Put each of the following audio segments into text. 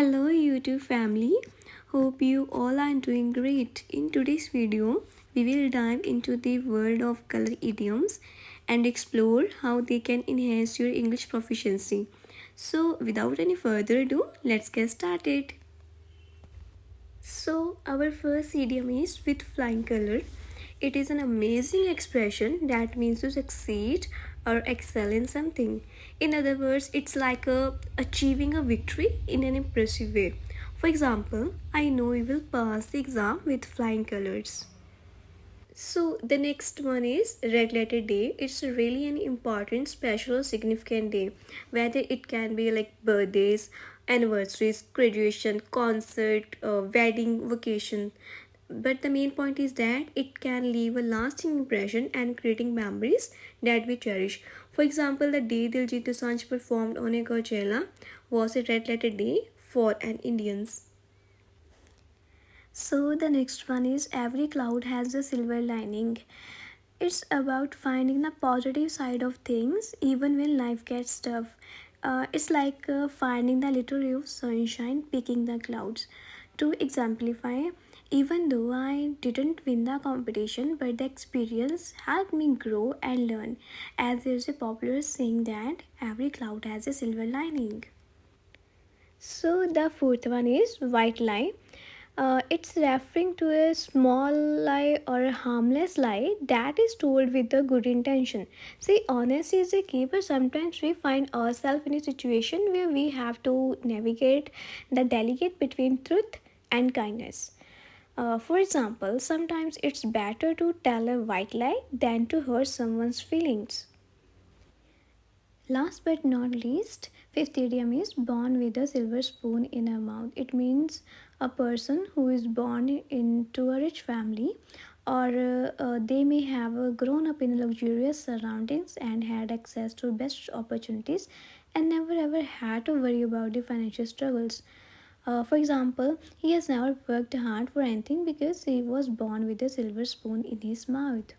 Hello YouTube family. Hope you all are doing great. In today's video, we will dive into the world of color idioms and explore how they can enhance your English proficiency. So, without any further ado, let's get started. So, our first idiom is with flying color. It is an amazing expression that means to succeed or excel in something. In other words, it's like achieving a victory in an impressive way. For example, I know you will pass the exam with flying colors. So the next one is red letter day. It's really an important, special, or significant day. Whether it can be like birthdays, anniversaries, graduation, concert, wedding, vacation. But the main point is that it can leave a lasting impression and creating memories that we cherish. For example, the day Diljit Dosanjh performed on a Coachella was a red letter day for an Indians. So the next one is every cloud has a silver lining. It's about finding the positive side of things even when life gets tough. It's like finding the little ray of sunshine picking the clouds. To exemplify, even though I didn't win the competition, but the experience helped me grow and learn. As there's a popular saying that every cloud has a silver lining. So the fourth one is white lie. It's referring to a small lie or a harmless lie that is told with a good intention. See, honesty is a key, but sometimes we find ourselves in a situation where we have to navigate the delicate between truth and kindness. For example, sometimes it's better to tell a white lie than to hurt someone's feelings. Last but not least, fifth idiom is born with a silver spoon in her mouth. It means a person who is born into a rich family, or they may have grown up in luxurious surroundings and had access to best opportunities and never ever had to worry about the financial struggles. For example, he has never worked hard for anything because he was born with a silver spoon in his mouth.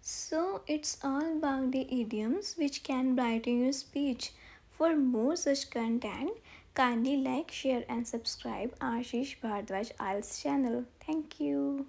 So it's all about the idioms which can brighten your speech. For more such content, kindly like, share and subscribe Ashish Bhardwaj Ielts channel. Thank you.